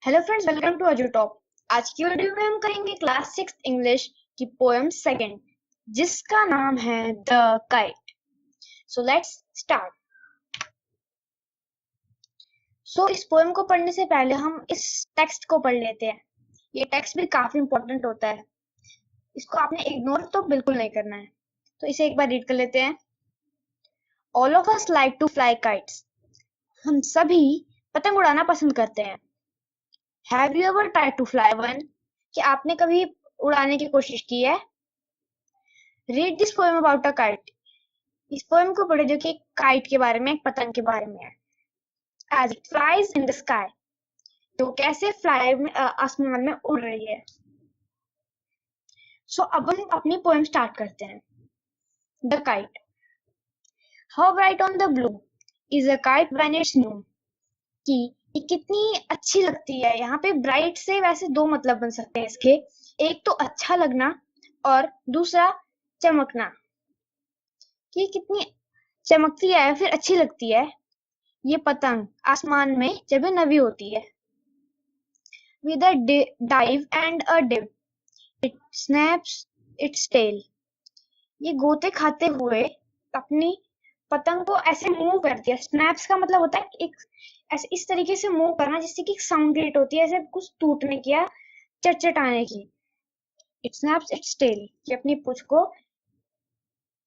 Hello friends, welcome to अजू top. आज की वीडियो में हम करेंगे क्लास 6 इंग्लिश की पोएम सेकंड, जिसका नाम है the kite. So let's start. इस पोएम को पढ़ने से पहले हम इस टेक्स्ट को पढ़ लेते हैं। ये टेक्स्ट भी काफी इंपॉर्टेंट होता है, इसको आपने इग्नोर तो बिल्कुल नहीं करना है। तो इसे एक बार रीड कर लेते हैं। All of us like to fly kites. हम सभी पतंग उड़ाना पसंद करते हैं। Have you ever tried to fly one? कि आपने कभी उड़ाने की कोशिश की है? Read this poem about a kite. इस पोएम को पढ़े जो कि एक काइट के बारे में, एक पतंग के बारे में है। As it flies in the sky, तो कैसे फ्लाई में आसमान में उड़ रही है। अब हम अपनी पोएम स्टार्ट करते हैं। The kite. How bright on the blue is a kite when it's new. कि ये कितनी अच्छी लगती है। यहाँ पे ब्राइट से वैसे दो मतलब बन सकते हैं इसके। एक तो अच्छा लगना और दूसरा चमकना। कि कितनी चमकती है फिर अच्छी लगती है ये पतंग आसमान में जब ये नवी होती है। With a dive and a dip, it snaps its tail. ये गोते खाते हुए अपनी पतंग को ऐसे मूव करती है। स्नैप्स का मतलब होता है एक ऐसे इस तरीके से मूव करना जिससे कि साउंड क्रिएट होती है, ऐसे कुछ टूटने की या चटचटाने की। इट स्नैप्स इट्स टेल, ये अपनी पूंछ को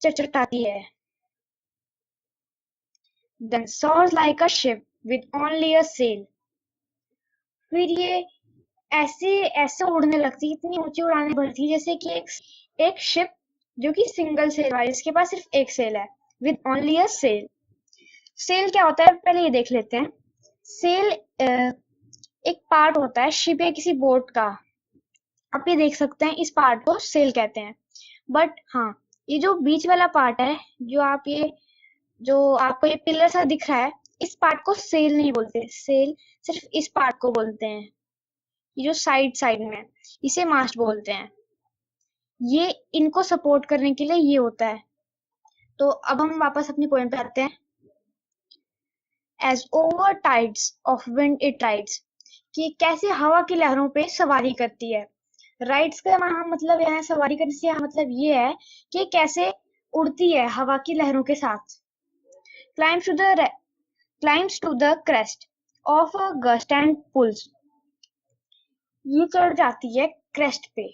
चटचटाती है। Then soars like a ship with only a sail. फिर ये ऐसे ऐसे उड़ने लगती है, इतनी ऊंची उड़ाने भरती है जैसे कि एक शिप जो कि सिंगल सेल वाली, इसके पास सिर्फ एक सेल है। With only a sail. Sail क्या होता है पहले ये देख लेते हैं। सेल एक पार्ट होता है शिप या किसी बोट का। आप ये देख सकते हैं, इस पार्ट को सेल कहते हैं। बट हाँ, ये जो बीच वाला पार्ट है, जो आपको ये पिलर सा दिख रहा है, इस पार्ट को सेल नहीं बोलते। सेल सिर्फ इस पार्ट को बोलते हैं। ये जो साइड साइड में, इसे मास्ट बोलते हैं। ये इनको सपोर्ट करने के लिए ये होता है। तो अब हम वापस अपनी पोएम पे आते हैं। As over tides of wind it rides. कि कैसे हवा की लहरों पे सवारी करती है। राइड्स का मतलब यहाँ सवारी करने से मतलब ये है कि कैसे उड़ती है हवा की लहरों के साथ। Climbs to the climbs to the crest of a gust and pulls. ये चढ़ जाती है क्रेस्ट पे।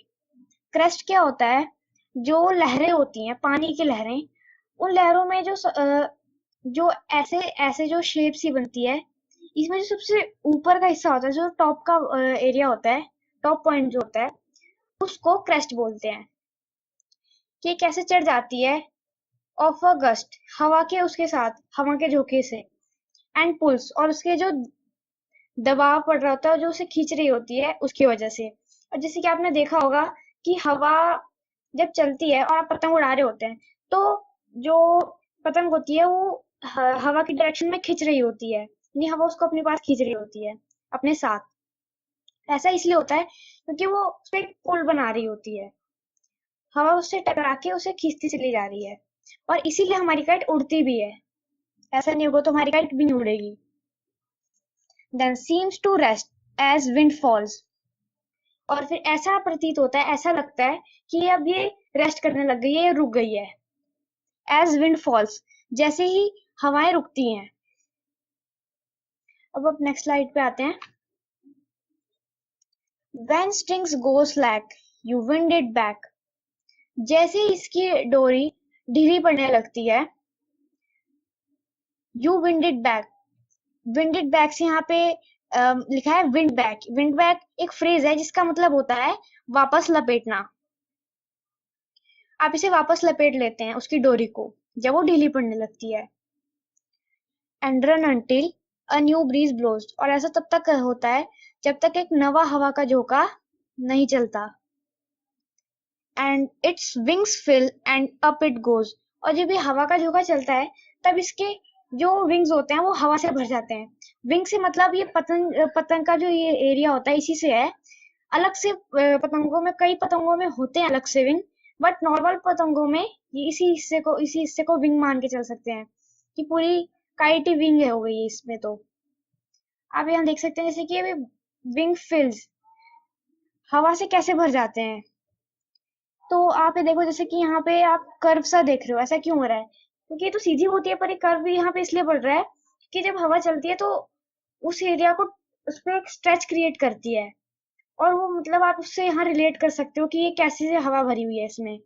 क्रेस्ट क्या होता है? जो लहरें होती हैं, पानी की लहरें, उन लहरों में जो ऐसे ऐसे जो शेप सी बनती है, इसमें जो सबसे ऊपर का हिस्सा होता है, जो टॉप का एरिया होता है, टॉप पॉइंट जो होता है, उसको क्रेस्ट बोलते हैं। कि कैसे चढ़ जाती है ऑफ अ गस्ट, हवा के उसके साथ, हवा के झोंके से, एंड पुल्स, और उसके जो दबाव पड़ रहा होता है, जो उसे खींच रही होती है उसकी वजह से। और जैसे कि आपने देखा होगा कि हवा जब चलती है और आप पतंग उड़ा रहे होते हैं, तो जो पतंग होती है वो हवा की डायरेक्शन में खींच रही होती है, यानी हवा उसको अपने पास खींच रही होती है अपने साथ। ऐसा इसलिए होता है क्योंकि वो उस पर एक पुल बना रही होती है। हवा उससे टकरा के उसे खींचती चली जा रही है, और इसीलिए हमारी काइट उड़ती भी है। ऐसा नहीं होगा तो हमारी काइट भी नहीं उड़ेगी। Then seems to rest as wind falls. और फिर ऐसा प्रतीत होता है, ऐसा लगता है कि अब ये रेस्ट करने लग गई है, ये रुक गई है। As wind falls, जैसे ही हवाएं रुकती हैं। अब नेक्स्ट स्लाइड पे आते हैं। When strings go slack, you wind it back. जैसे ही इसकी डोरी ढीली पड़ने लगती है, you wind it back. Wind it back से यहाँ पे लिखा है wind back. Wind back एक फ्रेज है जिसका मतलब होता है वापस लपेटना। आप इसे वापस लपेट लेते हैं उसकी डोरी को जब वो ढीली पड़ने लगती है। And run until a new breeze blows. और ऐसा तब तक होता है जब तक एक नवा हवा का झोंका नहीं चलता। And its wings fill and up it goes. और जब ये हवा का झोंका चलता है तब इसके जो विंग्स होते हैं वो हवा से भर जाते हैं। विंग से मतलब ये पतंग का जो ये एरिया होता है इसी से है। अलग से पतंगों में, कई पतंगों में होते हैं अलग से विंग, बट नॉर्मल पतंगों में ये इसी हिस्से को विंग मान के चल सकते हैं कि पूरी काइट ही विंग हो गई है इसमें। तो आप यहाँ देख सकते हैं जैसे कि अभी विंग फिल्स, हवा से कैसे भर जाते हैं। तो आप ये देखो, जैसे कि यहाँ पे आप कर्व सा देख रहे हो, ऐसा क्यों हो रहा है? क्योंकि ये तो सीधी होती है, पर ये कर्व भी यहाँ पे इसलिए बढ़ रहा है कि जब हवा चलती है तो उस एरिया को, उस पर एक स्ट्रेच क्रिएट करती है, और वो मतलब आप उससे यहाँ रिलेट कर सकते हो कि ये कैसी से हवा भरी हुई है इसमें।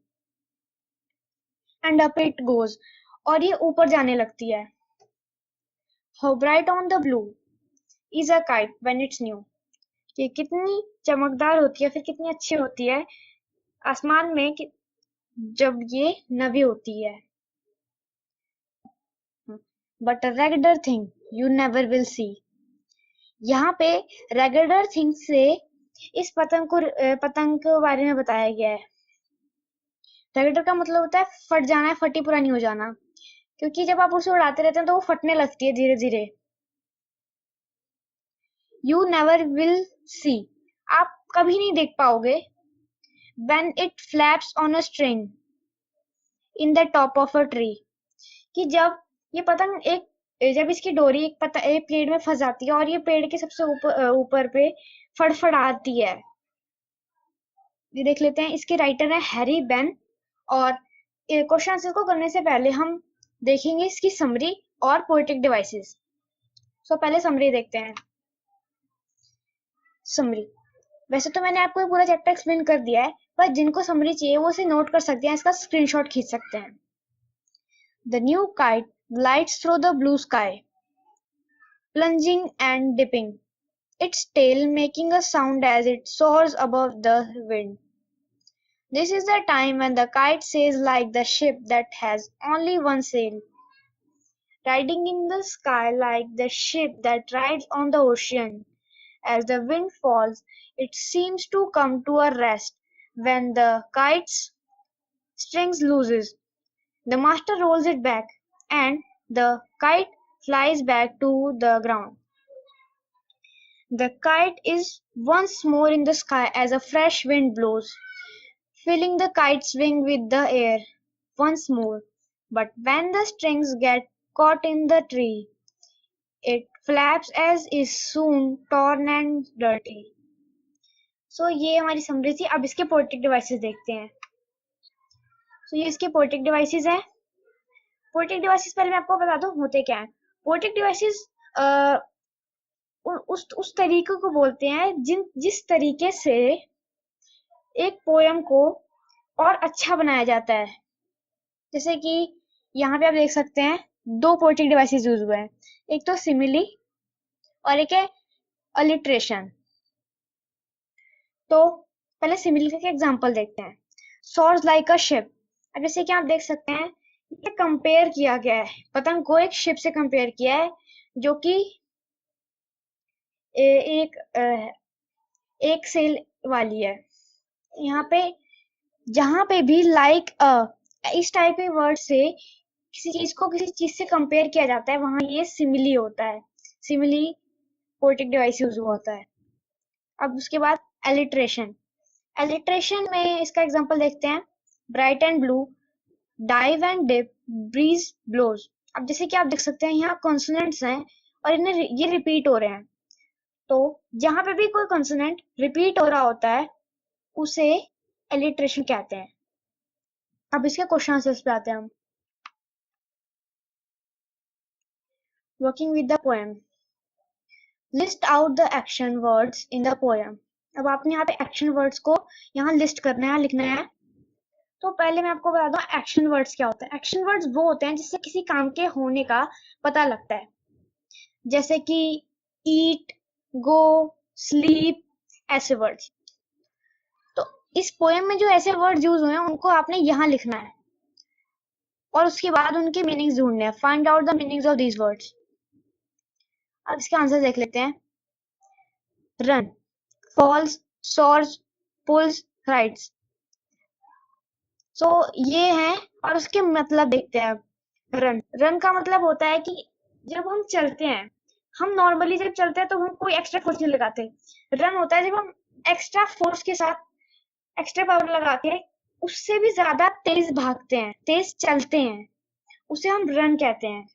एंड अप इट गोज, और ये ऊपर जाने लगती है। How bright on the blue is a kite when it's new, ये कितनी चमकदार होती है, फिर कितनी अच्छी होती है आसमान में कि जब ये नवी होती है। But a regular thing you never will see, यहाँ पे रेगुलर थिंग से इस पतंग के बारे में बताया गया है। रेगुलर का मतलब होता है फट जाना, है फटी पुरानी हो जाना, क्योंकि जब आप उसे उड़ाते रहते हैं तो वो फटने लगती है धीरे धीरे। यू नेवर विल सी, आप कभी नहीं देख पाओगे। when it flaps on a string in the top of a tree, कि जब ये पतंग जब इसकी डोरी एक पेड़ में फंस जाती है और ये पेड़ के सबसे ऊपर पे फड़फड़ाती है। ये देख लेते हैं, इसके राइटर है हैरी बेन। और क्वेश्चन आंसर को करने से पहले हम देखेंगे इसकी समरी और पोएटिक डिवाइसेस। सो पहले समरी देखते हैं। समरी, वैसे तो मैंने आपको ये पूरा चैप्टर एक्सप्लेन कर दिया है, पर जिनको समरी चाहिए वो इसे नोट कर सकते हैं, इसका स्क्रीनशॉट खींच सकते हैं। The new kite glides through the blue sky, plunging and dipping, its tail making a sound as it soars above the wind. This is the time when the kite sails like the ship that has only one sail, riding in the sky like the ship that rides on the ocean. As the wind falls, it seems to come to a rest when the kite's strings looses. The master rolls it back, and the kite flies back to the ground. The kite is once more in the sky as a fresh wind blows, filling the kite's wing with the air once more. But when the strings get caught in the tree, it flaps as is soon torn and dirty. So ये हमारी summary थी। अब इसके poetic devices देखते हैं। ये इसके poetic devices है। पोएटिक डिवाइसेस पहले मैं आपको बता दूं होते क्या है। पोएटिक डिवाइसेस उस तरीके को बोलते हैं जिस तरीके से एक पोयम को और अच्छा बनाया जाता है। जैसे कि यहाँ पे आप देख सकते हैं दो पोएटिक डिवाइसेस यूज हुए हैं, एक तो सिमिली और एक है अलिट्रेशन। तो पहले सिमिली का एग्जांपल देखते हैं। सोर्स लाइक अ शिप, अब जैसे कि आप देख सकते हैं ये कंपेयर किया गया है, पतंग को एक शिप से कंपेयर किया है जो कि एक सेल वाली है। यहाँ पे जहां पे भी लाइक इस टाइप के वर्ड से किसी चीज को किसी चीज से कंपेयर किया जाता है, वहां ये सिमिली होता है। सिमिली पोएटिक डिवाइस यूज हुआ होता है। अब उसके बाद एलिट्रेशन। एलिट्रेशन में इसका एग्जांपल देखते हैं। Bright and blue, dive and dip, breeze blows. अब जैसे कि आप देख सकते हैं यहाँ कॉन्सोनेंट्स हैं और इन्हें ये रिपीट हो रहे हैं। तो जहां पे भी कोई कॉन्सोनेंट रिपीट हो रहा होता है उसे एलिट्रेशन कहते हैं। अब इसके क्वेश्चन आंसर्स पे आते हैं हम। Working with the poem, list out the action words in the poem. अब आपने यहाँ पे एक्शन वर्ड्स को यहाँ लिस्ट करना है, लिखना है। तो पहले मैं आपको बता दूं एक्शन वर्ड्स क्या होता है। एक्शन वर्ड्स वो होते हैं जिससे किसी काम के होने का पता लगता है, जैसे कि ईट, गो, स्लीप, ऐसे वर्ड्स। तो इस पोएम में जो ऐसे वर्ड यूज हुए हैं उनको आपने यहाँ लिखना है और उसके बाद उनके मीनिंग्स ढूंढने हैं। Find out the meanings of these words. अब इसके आंसर देख लेते हैं। Run, falls, sources, pulls, rides. So ये है और उसके मतलब देखते हैं। रन, रन का मतलब होता है कि जब हम चलते हैं, हम नॉर्मली जब चलते हैं तो हम कोई एक्स्ट्रा फोर्स नहीं लगाते। रन होता है जब हम एक्स्ट्रा फोर्स के साथ एक्स्ट्रा पावर लगा के उससे भी ज्यादा तेज भागते हैं, तेज चलते हैं, उसे हम रन कहते हैं।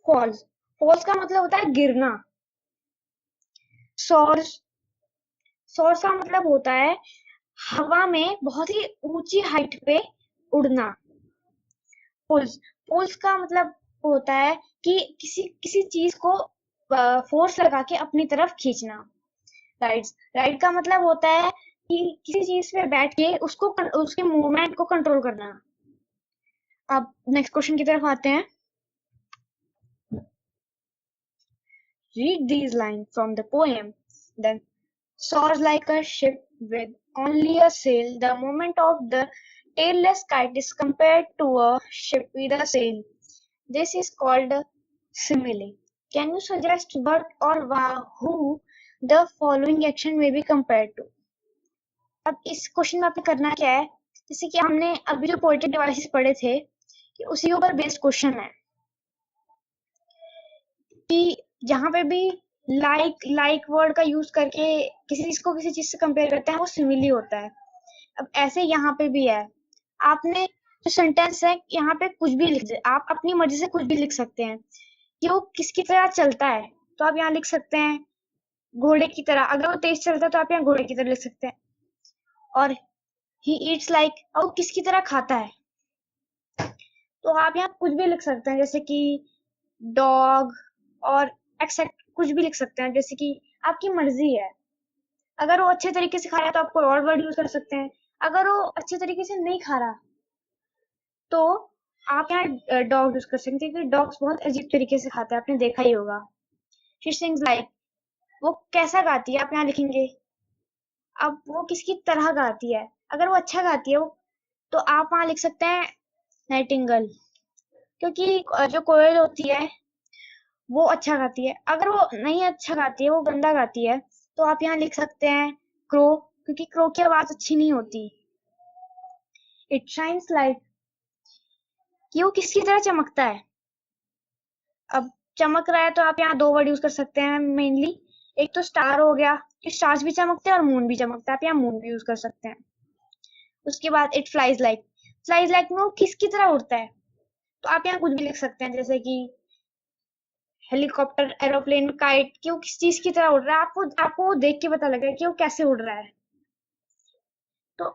फॉल्स, फॉल्स का मतलब होता है गिरना। सोर्स सोर्स का मतलब होता है हवा में बहुत ही ऊंची हाइट पे उड़ना। पुल्स पुल्स का मतलब होता है कि किसी किसी चीज को फोर्स लगा के अपनी तरफ खींचना। राइड्स राइड का मतलब होता है कि किसी चीज पे बैठ के उसके मूवमेंट को कंट्रोल करना। अब नेक्स्ट क्वेश्चन की तरफ आते हैं। Read these lines from the poem. Then soars like a ship with only a sail. The moment of the tailless kite is compared to a ship with a sail. This is called a simile. Can you suggest what or who the following action may be compared to? अब इस question में आपने करना क्या है, जैसे कि हमने अभी जो पोएटिक डिवाइसेस पढ़े थे कि उसी के ऊपर बेस्ड क्वेश्चन है कि जहां पे भी लाइक वर्ड का यूज करके किसी चीज को किसी चीज से कंपेयर करते हैं वो सिमिली होता है। अब ऐसे यहाँ पे भी है, आपने जो सेंटेंस है यहाँ पे कुछ भी लिख दे, आप अपनी मर्जी से कुछ भी लिख सकते हैं कि वो किसकी तरह चलता है, तो आप यहाँ लिख सकते हैं घोड़े की तरह। अगर वो तेज चलता है तो आप यहाँ घोड़े की तरह लिख सकते हैं। और ही ईट्स लाइक, और वो किसकी तरह खाता है, तो आप यहाँ कुछ भी लिख सकते हैं जैसे कि डॉग और एक्सेप्ट कुछ भी लिख सकते हैं, जैसे कि आपकी मर्जी है। अगर वो अच्छे तरीके से खा रहा है तो आप कोई और वर्ड यूज कर सकते हैं, अगर वो अच्छे तरीके से नहीं खा रहा तो आप यहाँ डॉग यूज कर सकते हैं, क्योंकि डॉग्स बहुत अजीब तरीके से खाते हैं, आपने देखा ही होगा। शी सिंग्स लाइक, वो कैसा गाती है आप यहाँ लिखेंगे। अब वो किसकी तरह गाती है, अगर वो अच्छा गाती है वो, तो आप वहां लिख सकते हैं नाइटिंगेल, क्योंकि जो कोयल होती है वो अच्छा गाती है। अगर वो नहीं अच्छा गाती है, वो गंदा गाती है, तो आप यहाँ लिख सकते हैं क्रो, क्योंकि क्रो की आवाज अच्छी नहीं होती। इट शाइन्स लाइक, कि वो किसकी तरह चमकता है। अब चमक रहा है तो आप यहाँ दो वर्ड यूज कर सकते हैं मेनली, एक तो स्टार हो गया कि स्टार्स भी चमकते हैं और मून भी चमकता है, आप यहाँ मून भी यूज कर सकते हैं। उसके बाद इट फ्लाइज लाइक में वो किसकी तरह उड़ता है, तो आप यहाँ कुछ भी लिख सकते हैं जैसे कि हेलीकॉप्टर, एरोप्लेन, काइट, कि वो किस चीज की तरह उड़ रहा है, आपको वो देख के पता लगेगा कि वो कैसे उड़ रहा है। तो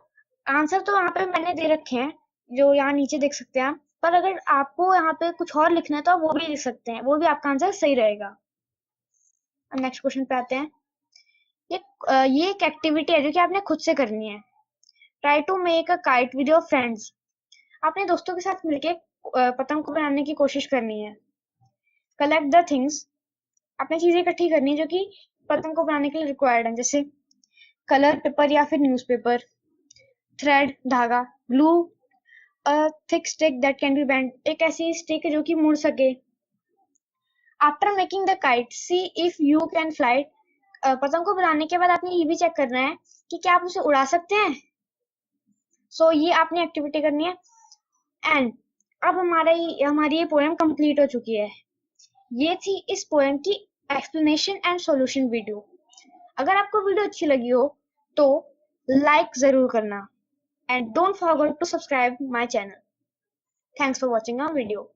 आंसर तो यहाँ पे मैंने दे रखे हैं, जो यहाँ नीचे देख सकते हैं आप, पर अगर आपको यहाँ पे कुछ और लिखना है तो आप वो भी लिख सकते हैं, वो भी आपका आंसर सही रहेगा। अब नेक्स्ट क्वेश्चन पे आते हैं। ये एक एक्टिविटी है जो कि आपने खुद से करनी है। Try to make a kite with your friends. अपने दोस्तों के साथ मिलके पतंग को बनाने की कोशिश करनी है। कलेक्ट द थिंग्स, आपने चीजें इकट्ठी करनी है जो कि पतंग को बनाने के लिए रिक्वायर्ड है, जैसे कलर पेपर या फिर न्यूज़पेपर, थ्रेड धागा, glue, a thick stick that can be bent, एक ऐसी स्टिक जो कि मुड़ सके। After making the kite see if you can fly, पतंग को बनाने के बाद आपने ये भी चेक करना है कि क्या आप उसे उड़ा सकते हैं। सो ये आपने एक्टिविटी करनी है। एंड अब हमारी ये पोएम कंप्लीट हो चुकी है। ये थी इस पोएम की एक्सप्लेनेशन एंड सॉल्यूशन वीडियो। अगर आपको वीडियो अच्छी लगी हो तो लाइक जरूर करना, and don't forget to subscribe my channel. Thanks for watching our video.